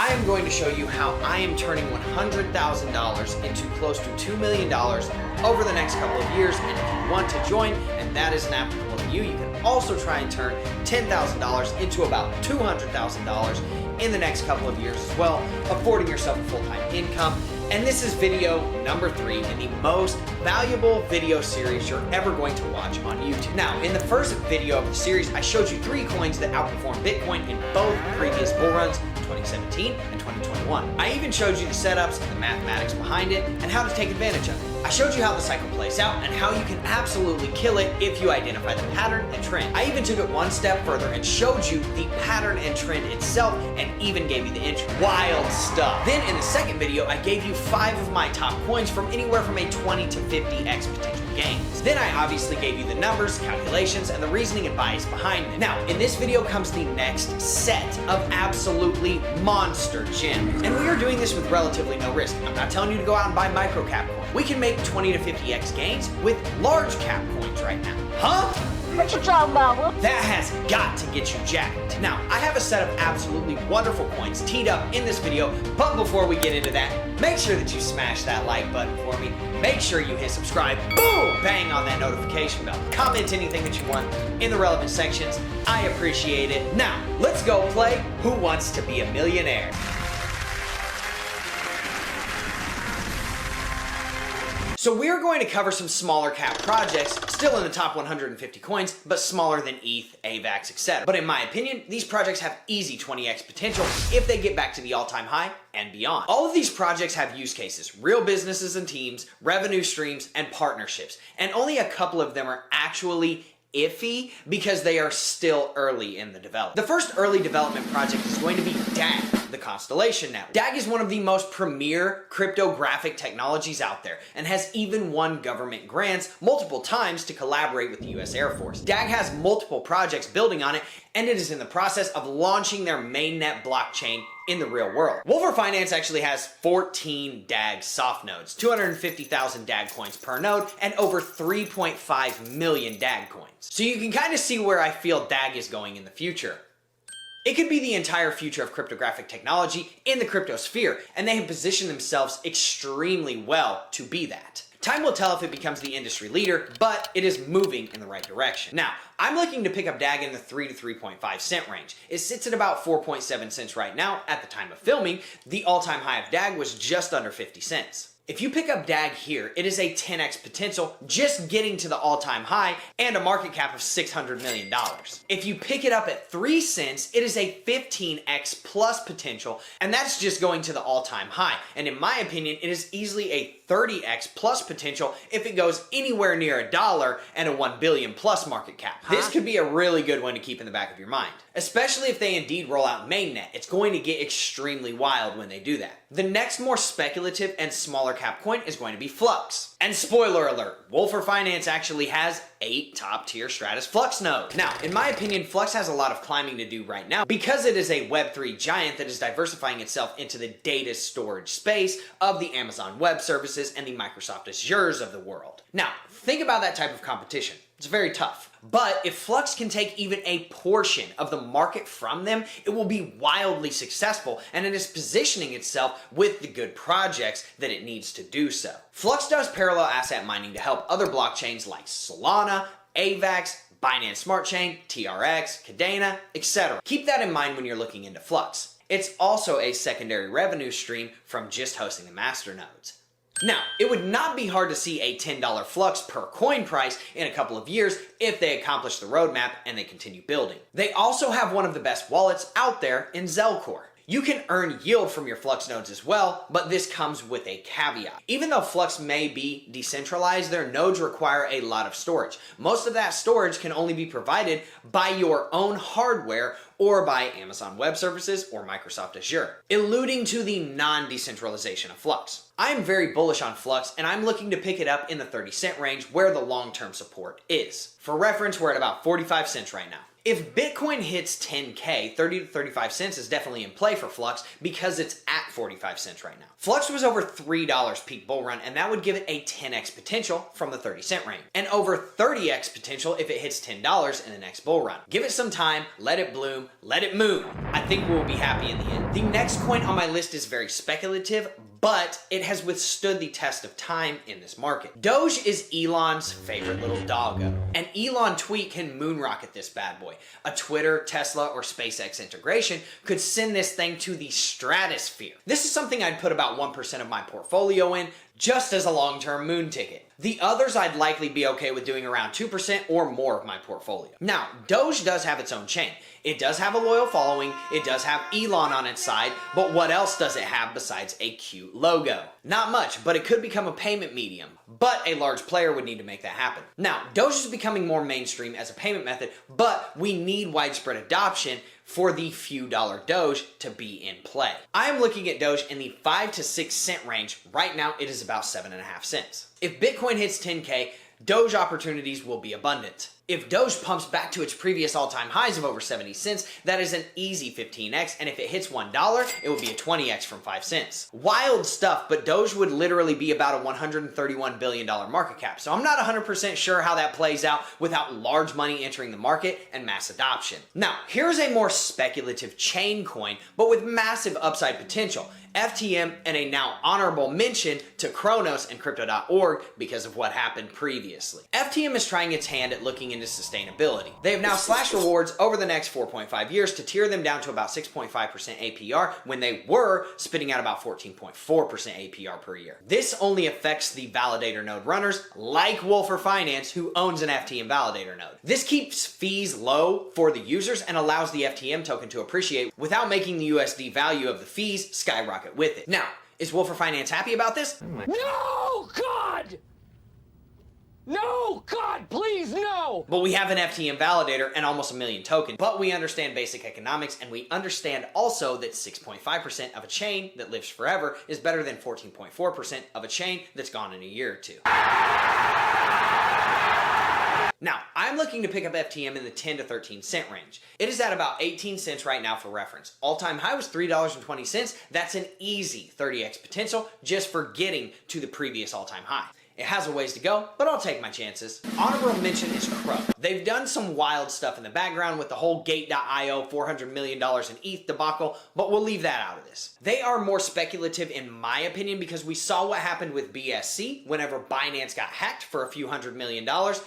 I am going to show you how I am turning $100,000 into close to $2 million over the next couple of years. And if you want to join, and that is applicable to you, you can also try and turn $10,000 into about $200,000 in the next couple of years as well, affording yourself a full-time income. And this is video number 3 in the most valuable video series you're ever going to watch on YouTube. Now, in the first video of the series, I showed you 3 coins that outperformed Bitcoin in both previous bull runs, 2017 and 2021. I even showed you the setups and the mathematics behind it and how to take advantage of it. I showed you how the cycle plays out and how you can absolutely kill it if you identify the pattern and trend. I even took it one step further and showed you the pattern and trend itself and even gave you the entry. Wild stuff. Then in the second video, I gave you 5 of my top coins from anywhere from a 20 to 50x potential gains. Then I obviously gave you the numbers, calculations, and the reasoning and bias behind it. Now, in this video comes the next set of absolutely monster gems. And we are doing this with relatively no risk. I'm not telling you to go out and buy micro cap coins. We can make 20 to 50x gains with large cap coins right now. Huh? What you talking about? That has got to get you jacked. Now, I have a set of absolutely wonderful coins teed up in this video, but before we get into that, make sure that you smash that like button for me. Make sure you hit subscribe, boom, bang on that notification bell. Comment anything that you want in the relevant sections. I appreciate it. Now, let's go play Who Wants to Be a Millionaire? So we're going to cover some smaller cap projects, still in the top 150 coins, but smaller than ETH, AVAX, etc. But in my opinion, these projects have easy 20x potential if they get back to the all-time high and beyond. All of these projects have use cases, real businesses and teams, revenue streams, and partnerships. And only a couple of them are actually iffy because they are still early in the development. The first early development project is going to be Dag, the Constellation Network. Dag is one of the most premier cryptographic technologies out there and has even won government grants multiple times to collaborate with the US Air Force. Dag has multiple projects building on it, and it is in the process of launching their mainnet blockchain in the real world. Wolfer Finance actually has 14 Dag soft nodes, 250,000 Dag coins per node, and over 3.5 million Dag coins. So you can kind of see where I feel Dag is going in the future. It could be the entire future of cryptographic technology in the crypto sphere, and they have positioned themselves extremely well to be that. Time will tell if it becomes the industry leader, but it is moving in the right direction. Now, I'm looking to pick up Dag in the 3 to 3.5 cent range. It sits at about 4.7 cents right now at the time of filming. The all-time high of Dag was just under 50 cents. If you pick up Dag here, it is a 10x potential just getting to the all-time high and a market cap of $600 million. If you pick it up at 3 cents, it is a 15x plus potential, and that's just going to the all-time high. And in my opinion, it is easily a 30x plus potential if it goes anywhere near $1 and a 1 billion plus market cap. This could be a really good one to keep in the back of your mind, especially if they indeed roll out mainnet. It's going to get extremely wild when they do that. The next more speculative and smaller cap coin is going to be Flux. And spoiler alert, Wolfer Finance actually has 8 top tier Stratus Flux nodes. Now, in my opinion, Flux has a lot of climbing to do right now because it is a Web3 giant that is diversifying itself into the data storage space of the Amazon Web Services and the Microsoft Azures of the world. Now, think about that type of competition. It's very tough. But if Flux can take even a portion of the market from them, it will be wildly successful, and it is positioning itself with the good projects that it needs to do so. Flux does parallel asset mining to help other blockchains like Solana, AVAX, Binance Smart Chain, TRX, Cadena, etc. Keep that in mind when you're looking into Flux. It's also a secondary revenue stream from just hosting the master nodes. Now, it would not be hard to see a $10 Flux per coin price in a couple of years if they accomplish the roadmap and they continue building. They also have one of the best wallets out there in Zelcore. You can earn yield from your Flux nodes as well, but this comes with a caveat. Even though Flux may be decentralized, their nodes require a lot of storage. Most of that storage can only be provided by your own hardware or by Amazon Web Services or Microsoft Azure, alluding to the non-decentralization of Flux. I'm very bullish on Flux, and I'm looking to pick it up in the 30 cent range where the long-term support is. For reference, we're at about 45 cents right now. If Bitcoin hits 10K, 30 to 35 cents is definitely in play for Flux because it's at 45 cents right now. Flux was over $3 peak bull run, and that would give it a 10x potential from the 30 cent range, and over 30x potential if it hits $10 in the next bull run. Give it some time, let it bloom, let it moon. I think we'll be happy in the end. The next coin on my list is very speculative, but it has withstood the test of time in this market. Doge is Elon's favorite little doggo. An Elon tweet can moonrocket this bad boy. A Twitter, Tesla, or SpaceX integration could send this thing to the stratosphere. This is something I'd put about 1% of my portfolio in, just as a long-term moon ticket. The others I'd likely be okay with doing around 2% or more of my portfolio. Now, Doge does have its own chain. It does have a loyal following, it does have Elon on its side, but what else does it have besides a cute logo? Not much, but it could become a payment medium. But a large player would need to make that happen. Now, Doge is becoming more mainstream as a payment method, but we need widespread adoption for the few dollar Doge to be in play. I am looking at Doge in the 5 to 6 cent range. Right now, it is about 7.5 cents. If Bitcoin hits 10K, Doge opportunities will be abundant. If Doge pumps back to its previous all-time highs of over 70 cents, that is an easy 15x, and if it hits $1, it will be a 20x from 5 cents. Wild stuff, but Doge would literally be about a $131 billion market cap, so I'm not 100% sure how that plays out without large money entering the market and mass adoption. Now, here's a more speculative chain coin, but with massive upside potential. FTM, and a now honorable mention to Cronos and Crypto.org because of what happened previously. FTM is trying its hand at looking into sustainability. They have now slashed rewards over the next 4.5 years to tear them down to about 6.5% APR when they were spitting out about 14.4% APR per year. This only affects the validator node runners like Wolfer Finance, who owns an FTM validator node. This keeps fees low for the users and allows the FTM token to appreciate without making the USD value of the fees skyrocket with it. Now, is Wolfer Finance happy about this? No, God! No, God, please, no! But we have an FTM validator and almost 1 million tokens. But we understand basic economics, and we understand also that 6.5% of a chain that lives forever is better than 14.4% of a chain that's gone in a year or two. Now, I'm looking to pick up FTM in the 10 to 13 cent range. It is at about 18 cents right now for reference. All-time high was $3.20. That's an easy 30x potential just for getting to the previous all-time high. It has a ways to go, but I'll take my chances. Honorable mention is Cro. They've done some wild stuff in the background with the whole Gate.io $400 million in ETH debacle, but we'll leave that out of this. They are more speculative in my opinion because we saw what happened with BSC whenever Binance got hacked for a few $100 million.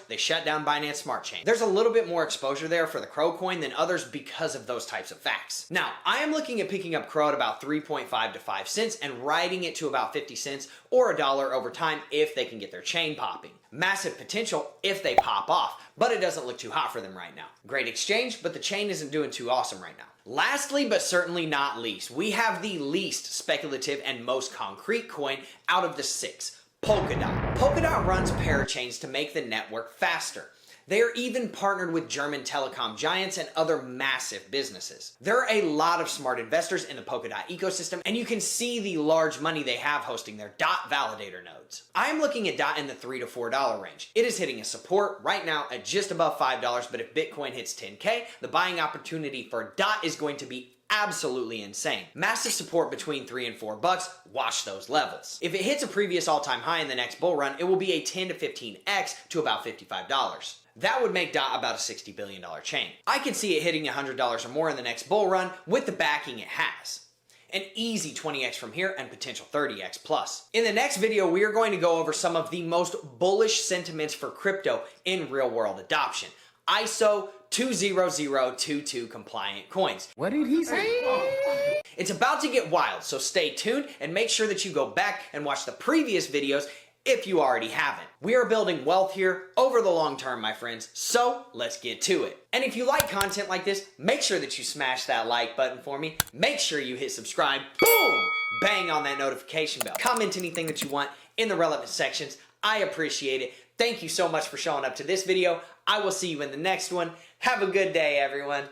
They shut down Binance Smart Chain. There's a little bit more exposure there for the Cro coin than others because of those types of facts. Now, I am looking at picking up Cro at about 3.5 to 5 cents and riding it to about 50 cents or $1 over time if they can get their chain popping. Massive potential if they pop off, but it doesn't look too hot for them right now. Great exchange, but the chain isn't doing too awesome right now. Lastly, but certainly not least, we have the least speculative and most concrete coin out of the 6, Polkadot. Polkadot runs parachains to make the network faster. They are even partnered with German telecom giants and other massive businesses. There are a lot of smart investors in the Polkadot ecosystem, and you can see the large money they have hosting their DOT validator nodes. I am looking at DOT in the $3 to $4 range. It is hitting a support right now at just above $5, but if Bitcoin hits 10K, the buying opportunity for DOT is going to be absolutely insane. Massive support between $3 and $4. Watch those levels. If it hits a previous all-time high in the next bull run, it will be a 10 to 15x to about $55. That would make DOT about a $60 billion chain. I can see it hitting $100 or more in the next bull run with the backing it has. An easy 20x from here and potential 30x plus. In the next video, we are going to go over some of the most bullish sentiments for crypto in real world adoption. ISO 20022 compliant coins. What did he say? It's about to get wild, so stay tuned and make sure that you go back and watch the previous videos if you already haven't. We are building wealth here over the long term, my friends, so let's get to it. And if you like content like this, make sure that you smash that like button for me. Make sure you hit subscribe. Boom! Bang on that notification bell. Comment anything that you want in the relevant sections. I appreciate it. Thank you so much for showing up to this video. I will see you in the next one. Have a good day, everyone.